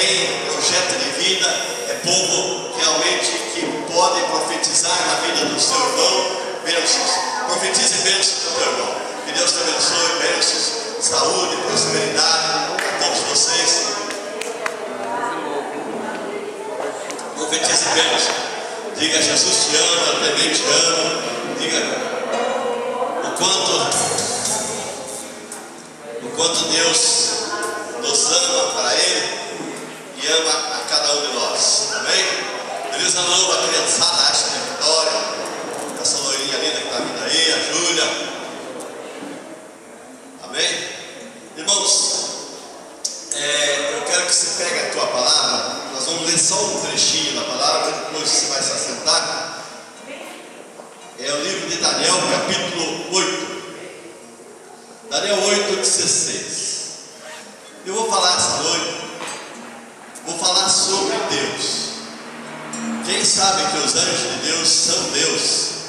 tem projeto de vida, é povo realmente que pode profetizar na vida do seu irmão, bênçãos. Profetize bênçãos para o teu irmão. Que Deus te abençoe, bênçãos, saúde, prosperidade a todos vocês. Profetize bênçãos. Diga: Jesus te ama, eu também te amo. Diga o quanto Deus nos ama para Ele e ama a cada um de nós. Amém? Feliz ano novo a criançada, acha que é Vitória, essa loirinha linda que está vindo aí, a Júlia. Amém? Irmãos, eu quero que você pegue a tua palavra. Nós vamos ler só um trechinho da palavra, depois você vai se assentar. É o livro de Daniel, capítulo 8. Daniel 8:16. Eu vou falar essa noite, vou falar sobre Deus. Quem sabe que os anjos de Deus são Deus,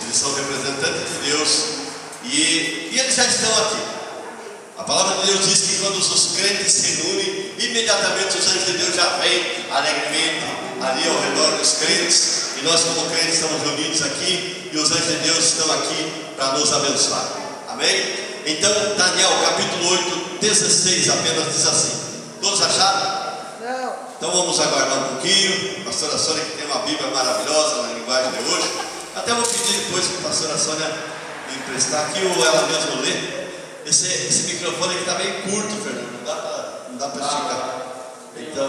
eles são representantes de Deus, e eles já estão aqui. A palavra de Deus diz que quando os crentes se reúnem, imediatamente os anjos de Deus já vêm alegremente ali ao redor dos crentes, e nós como crentes estamos reunidos aqui, e os anjos de Deus estão aqui para nos abençoar. Amém? Então, Daniel capítulo 8:16 apenas diz assim. Todos acharam? Não. Então vamos aguardar um pouquinho. A pastora Sônia, que tem uma Bíblia maravilhosa na linguagem de hoje. Até vou pedir depois que a pastora Sônia me emprestar aqui, ou ela mesma ler. Esse microfone aqui está bem curto, Fernando. Não dá para esticar. Então,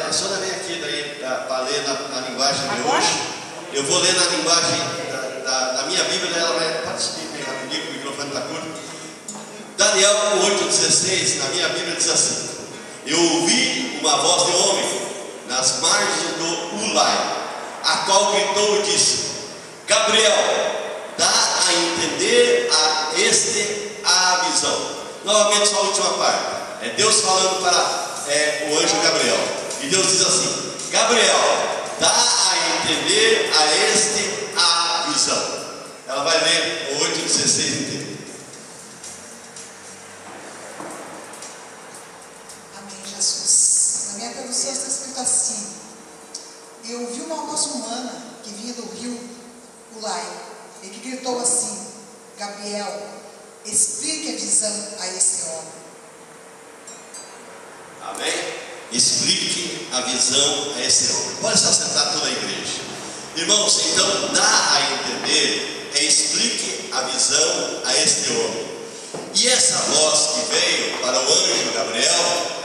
a Sônia vem aqui para ler na linguagem de hoje. Eu vou ler na linguagem da minha Bíblia. Ela vai participar bem rapidinho, que o microfone está curto. Daniel 8:16, na minha Bíblia diz assim: eu ouvi uma voz de homem nas margens do Ulai, a qual gritou e disse: Gabriel, dá a entender a este a visão. Novamente só a última parte. É Deus falando para o anjo Gabriel. E Deus diz assim: Gabriel, dá a entender a este a visão. Ela vai ler o 8:16 inteiro. Jesus. Na minha tradução está escrito assim: eu ouvi uma voz humana que vinha do rio Ulai e que gritou assim: Gabriel, explique a visão a esse homem. Amém? Explique a visão a esse homem. Pode se assentar toda a igreja. Irmãos, então dá a entender, explique a visão a este homem. E essa voz que veio para o anjo Gabriel,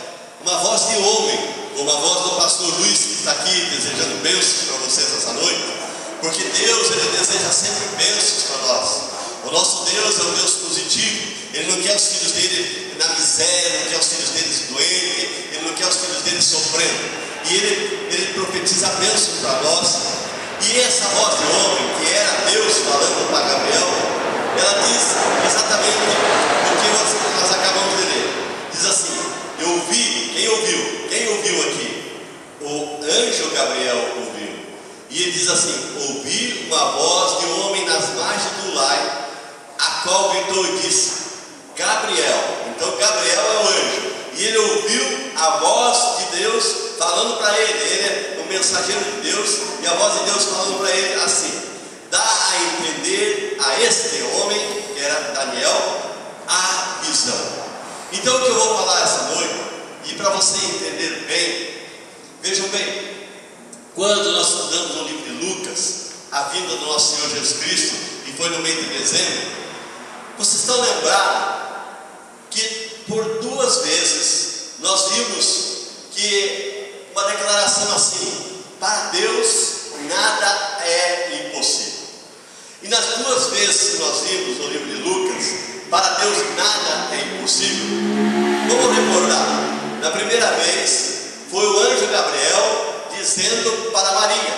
uma voz de homem, como a voz do pastor Luiz, que está aqui desejando bênçãos para vocês essa noite, porque Deus, Ele deseja sempre bênçãos para nós. O nosso Deus é um Deus positivo. Ele não quer os filhos dele na miséria, ele não quer os filhos dele doentes, ele não quer os filhos dele sofrendo. E ele profetiza bênçãos para nós. E essa voz de homem, que era Deus falando para Gabriel, ela diz exatamente o que nós acabamos de ler. Diz assim: eu ouvi. Quem ouviu? Quem ouviu aqui? O anjo Gabriel ouviu. E ele diz assim: ouvi uma voz de um homem nas margens do Ulai, a qual gritou e disse: Gabriel. Então Gabriel é o anjo. E ele ouviu a voz de Deus falando para ele. Ele é o mensageiro de Deus. E a voz de Deus falando para ele assim: dá a entender a este homem, que era Daniel, a visão. Então o que eu vou falar essa noite, e para você entender bem, vejam bem, quando nós estudamos no livro de Lucas, a vinda do nosso Senhor Jesus Cristo, e foi no mês de dezembro, vocês estão lembrados que por 2 vezes nós vimos que uma declaração assim: para Deus nada é impossível. E nas 2 vezes que nós vimos no livro de Lucas, para Deus nada é impossível, vamos recordar. Na primeira vez foi o anjo Gabriel dizendo para Maria.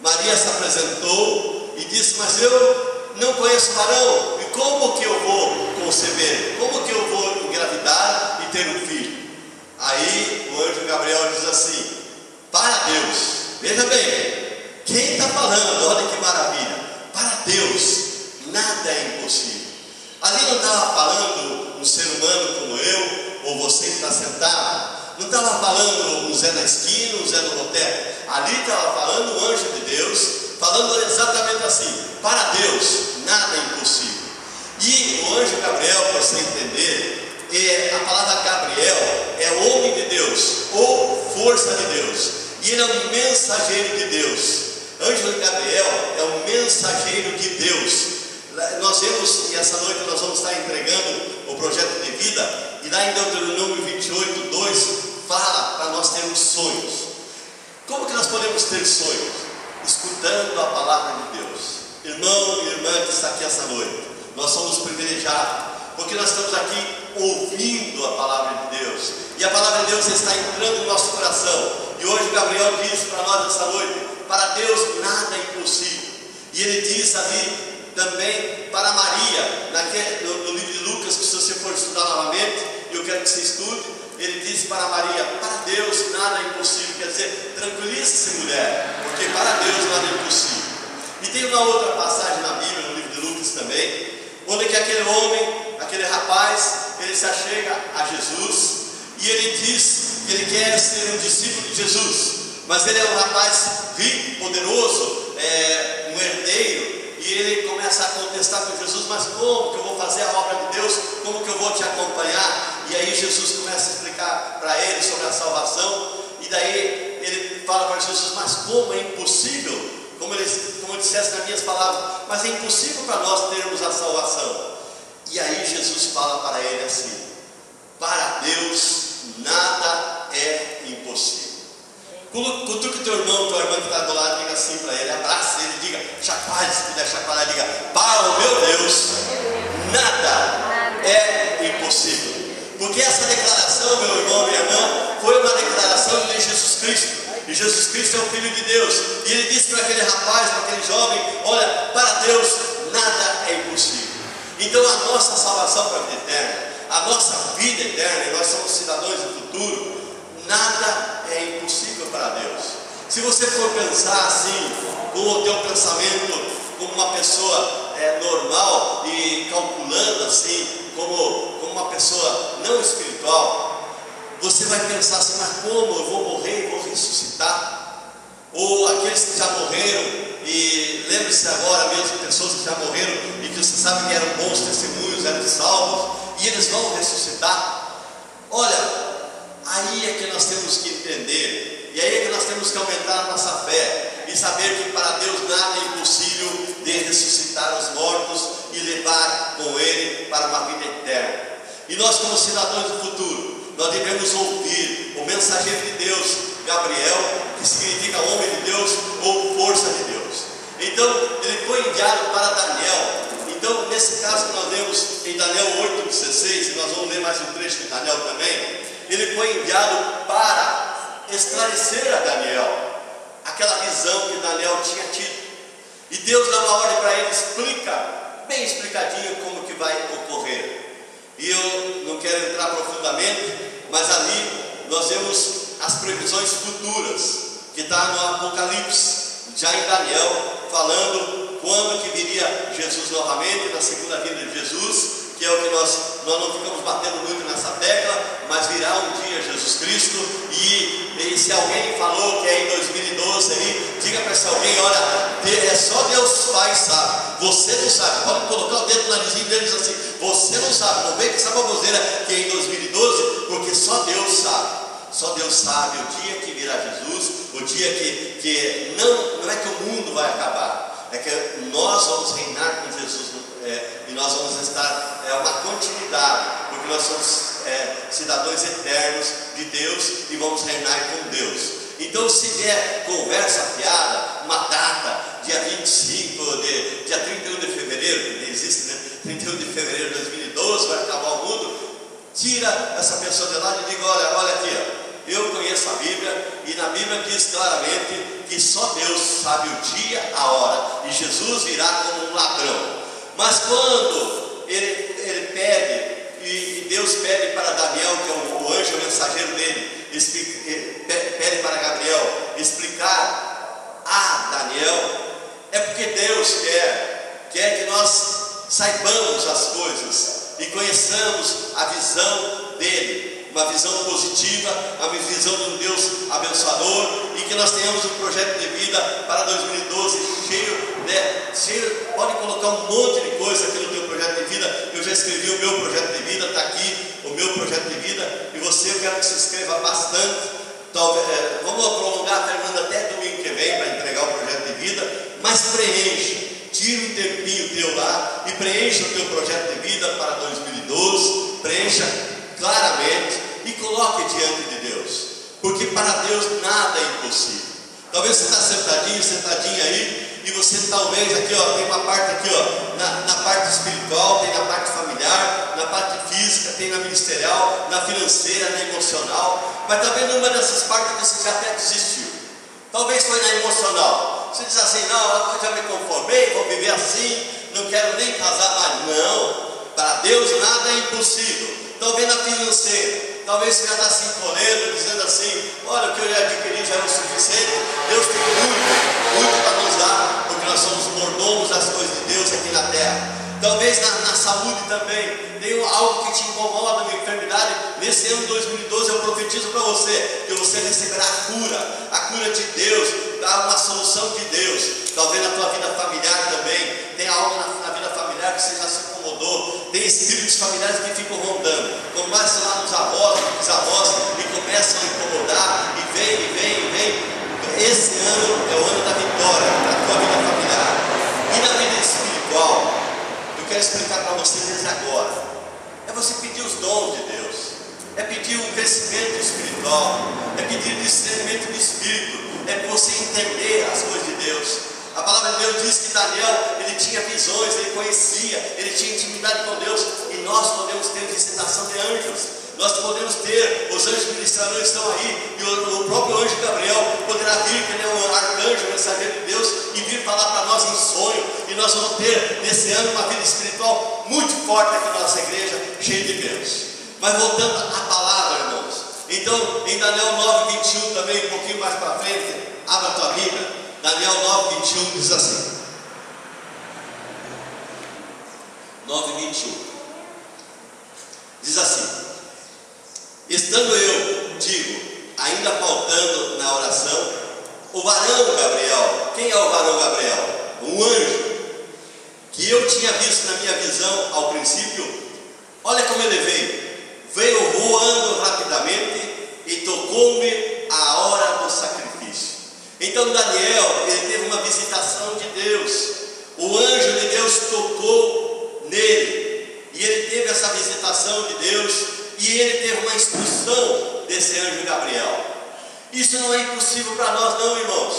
Maria se apresentou e disse: mas eu não conheço varão, e como que eu vou conceber? Como que eu vou engravidar e ter um filho? Aí o anjo Gabriel diz assim: para Deus, veja bem, quem está falando, olha que maravilha, para Deus nada é impossível. Ali não estava falando um ser humano como eu ou você que está sentado, Não estava falando o Zé da esquina, o Zé do boteco. Ali estava falando o anjo de Deus, falando exatamente assim: para Deus nada é impossível. E o anjo Gabriel, para você entender, a palavra Gabriel é homem de Deus, ou força de Deus, e ele é um mensageiro de Deus. Anjo Gabriel é um mensageiro de Deus. Nós vemos, e essa noite nós vamos estar entregando o projeto de vida, e lá em Deuteronômio 28, 2, fala para nós termos sonhos. Como que nós podemos ter sonhos? Escutando a palavra de Deus. Irmão e irmã que está aqui essa noite, nós somos privilegiados, porque nós estamos aqui ouvindo a palavra de Deus, e a palavra de Deus está entrando no nosso coração. E hoje Gabriel diz para nós essa noite: para Deus nada é impossível. E ele diz ali também para Maria, no livro de Lucas, que se você for estudar novamente, eu quero que você estude, ele diz para Maria: para Deus nada é impossível. Quer dizer, tranquilize-se, mulher, porque para Deus nada é impossível. E tem uma outra passagem na Bíblia, no livro de Lucas também, onde que aquele homem, aquele rapaz, ele se achega a Jesus, e ele diz que ele quer ser um discípulo de Jesus, mas ele é um rapaz rico, poderoso, um herdeiro, e ele começa a contestar com Jesus: mas como que eu vou fazer a obra de Deus? Como que eu vou te acompanhar? E aí Jesus começa a explicar para ele sobre a salvação, e daí ele fala para Jesus: mas como é impossível? Como eu dissesse nas minhas palavras, mas é impossível para nós termos a salvação. E aí Jesus fala para ele assim: para Deus nada é impossível. Cutuque teu irmão, tua irmã que está do lado, diga assim para ele, abraça ele, diga, chacoalhe, se puder chacoalhar, diga: para o meu Deus nada é impossível. Porque essa declaração, meu irmão, minha irmã, foi uma declaração de Jesus Cristo. E Jesus Cristo é o Filho de Deus, e ele disse para aquele rapaz, para aquele jovem: olha, para Deus nada é impossível. Então a nossa salvação para a vida eterna, a nossa vida eterna, e nós somos cidadãos do futuro, nada é impossível para Deus. Se você for pensar assim, com o teu pensamento, como uma pessoa normal, e calculando assim, como uma pessoa não espiritual, você vai pensar assim: mas como eu vou morrer e vou ressuscitar? Ou aqueles que já morreram, e lembre-se agora mesmo, pessoas que já morreram e que você sabe que eram bons testemunhos, eram salvos, e eles vão ressuscitar. Olha, aí é que nós temos que entender, e aí é que nós temos que aumentar a nossa fé, e saber que para Deus nada é impossível de ressuscitar os mortos e levar com Ele para uma vida eterna. E nós, como cidadãos do futuro, nós devemos ouvir o mensageiro de Deus, Gabriel, que significa homem de Deus ou força de Deus. Então, ele foi enviado para Daniel. Então, nesse caso que nós lemos em Daniel 8,16, nós vamos ler mais um trecho de Daniel também, ele foi enviado para esclarecer a Daniel aquela visão que Daniel tinha tido. E Deus dá uma ordem para ele: explica, bem explicadinho, como que vai ocorrer. E eu não quero entrar profundamente, mas ali nós vemos as previsões futuras, que está no Apocalipse, já em Daniel, falando quando que viria Jesus novamente, na segunda vinda de Jesus, que é o que nós não ficamos batendo muito nessa tecla, mas virá um dia Jesus Cristo, e se alguém falou que é em 2012 aí, diga para esse alguém: olha, é só Deus Pai sabe, você não sabe. Pode colocar o dedo no narizinho deles assim: você não sabe, não vem com essa baboseira que é em 2012, porque só Deus sabe. Só Deus sabe o dia que virá Jesus, o dia que não é que o mundo vai acabar, é que nós vamos reinar com Jesus, e nós vamos estar, uma continuidade, porque nós somos cidadãos eternos de Deus e vamos reinar com Deus. Então, se vier conversa fiada, uma data, dia 25, dia 31 de fevereiro, que existe, né? 31 de fevereiro de 2012, vai acabar o mundo, tira essa pessoa de lá e diga: olha aqui, ó, eu conheço a Bíblia, e na Bíblia diz claramente que só Deus sabe o dia, a hora, e Jesus virá como um ladrão. Mas quando ele pede, e Deus pede para Daniel, que é o anjo mensageiro dele, pede para Gabriel explicar a Daniel, é porque Deus quer que nós saibamos as coisas e conheçamos a visão dele. uma visão positiva, uma visão de um Deus abençoador, e que nós tenhamos um projeto de vida para 2012 cheio, pode colocar um monte de coisa aqui no teu projeto de vida. Eu já escrevi o meu projeto de vida, está aqui o meu projeto de vida, e você, eu quero que se inscreva bastante. Vamos prolongar, Fernanda, até domingo que vem para entregar o projeto de vida, mas preencha, tira um tempinho teu lá e preencha o teu projeto de vida para 2012, preencha claramente e coloque diante de Deus, porque para Deus nada é impossível. Talvez você está sentadinho aí, e você talvez aqui, ó, tem uma parte aqui, ó, na parte espiritual, tem na parte familiar, na parte física, tem na ministerial, na financeira, na emocional, mas talvez numa dessas partes você já até desistiu. Talvez foi na emocional. Você diz assim: não, eu já me conformei, vou viver assim, não quero nem casar mais. Não, para Deus nada é impossível. Talvez na financeira, talvez você já está se encolhendo, dizendo assim: olha, o que eu já adquiri já é o suficiente. Deus tem muito para nos dar, porque nós somos mordomos das coisas de Deus aqui na terra. Talvez na saúde também tem algo que te incomoda, uma enfermidade. Nesse ano de 2012 eu profetizo para você que você receberá a cura de Deus, dá uma solução de Deus. Talvez na tua vida familiar também tem algo na vida familiar que você já se incomodou. Tem espíritos familiares que ficam rondando, começam lá nos avós, nos bisavós, e começam a incomodar, e vem. Esse ano é o ano da vitória na tua vida familiar e na vida espiritual. Eu quero explicar para você desde agora. É você pedir os dons de Deus, é pedir um crescimento espiritual, é pedir discernimento do Espírito, é você entender as coisas de Deus. A palavra de Deus diz que Daniel, ele tinha visões, ele conhecia, ele tinha intimidade com Deus, e nós podemos ter visitação de anjos. Nós podemos ter, os anjos ministradores estão aí, e o próprio anjo Gabriel poderá vir, que ele é um arcanjo, um mensageiro de Deus, e vir falar para nós em sonho, e nós vamos ter nesse ano uma vida espiritual muito forte aqui na nossa igreja, cheia de Deus. Mas voltando à palavra, irmãos, então em Daniel 9:21 também, um pouquinho mais para frente, abra a tua Bíblia, Daniel 9:21 diz assim, 9:21, diz assim: estando eu, digo, ainda faltando na oração, o varão Gabriel. Quem é o varão Gabriel? Um anjo, que eu tinha visto na minha visão ao princípio. Olha como ele veio voando rapidamente e tocou-me a hora do sacrifício. Então Daniel, ele teve uma visitação de Deus. O anjo de Deus tocou nele, e ele teve essa visitação de Deus, e ele teve uma instrução desse anjo Gabriel. Isso não é impossível para nós, não, irmãos.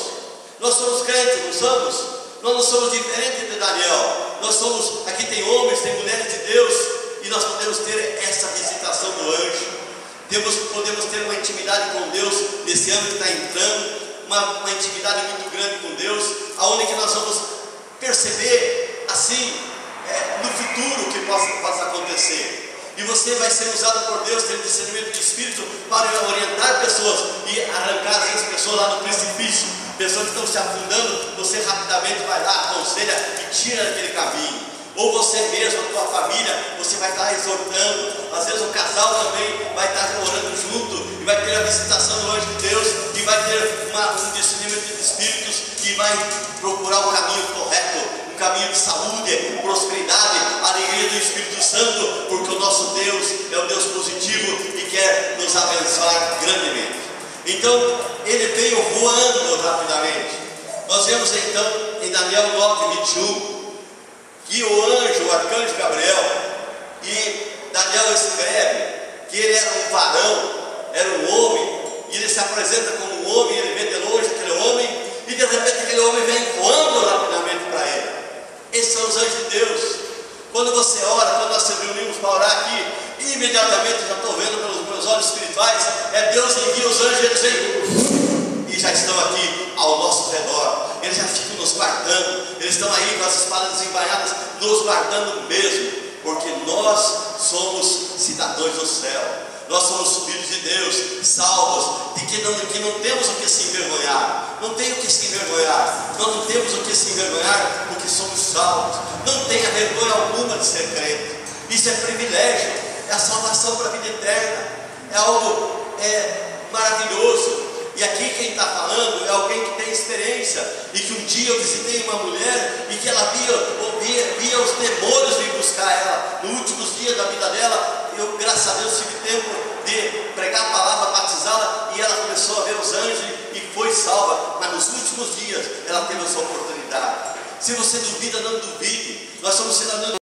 Nós somos crentes, não somos? Nós não somos diferentes de Daniel. Nós somos, aqui tem homens, tem mulheres de Deus, e nós podemos ter essa visitação do anjo. Podemos ter uma intimidade com Deus nesse ano que está entrando, uma intimidade muito grande com Deus, aonde que nós vamos perceber assim no futuro o que possa acontecer. E você vai ser usado por Deus, tendo discernimento de espírito, para orientar pessoas e arrancar as pessoas lá no precipício. Pessoas que estão se afundando, você rapidamente vai lá, aconselha e tira daquele caminho. Ou você mesmo, a tua família, você vai estar exortando. Às vezes o casal também vai estar orando junto, e vai ter a visitação do anjo de Deus, e vai ter um discernimento de espíritos, e vai procurar o caminho correto, caminho de saúde, prosperidade, alegria do Espírito Santo, porque o nosso Deus é um Deus positivo e quer nos abençoar grandemente. Então ele veio voando rapidamente. Nós vemos então em Daniel 9:21 que o anjo, o arcanjo Gabriel, e Daniel escreve que ele era um varão, era um homem, e ele se apresenta como um homem, ele vê de longe aquele homem, e de repente aquele homem vem voando rapidamente para ele. Esses são os anjos de Deus. Quando você ora, quando nós nos reunimos para orar aqui, imediatamente já estou vendo pelos meus olhos espirituais, Deus envia os anjos, eles vêm e já estão aqui ao nosso redor. Eles já ficam nos guardando, eles estão aí com as espadas desembainhadas, nos guardando mesmo, porque nós somos cidadãos do céu. Nós somos filhos de Deus, salvos, de que não temos o que se envergonhar. Não tem o que se envergonhar. Nós não temos o que se envergonhar porque somos salvos. Não tenha vergonha alguma de ser crente. Isso é privilégio, é a salvação para a vida eterna. é algo maravilhoso. E aqui quem está falando é alguém que tem experiência, e que um dia eu visitei uma mulher e que ela via os demônios vir buscar ela. Nos últimos dias da vida dela, eu, graças a Deus, tive tempo de pregar a palavra, batizá-la, e ela começou a ver os anjos e foi salva. Mas nos últimos dias ela teve essa oportunidade. Se você duvida, não duvide. Nós somos cidadãos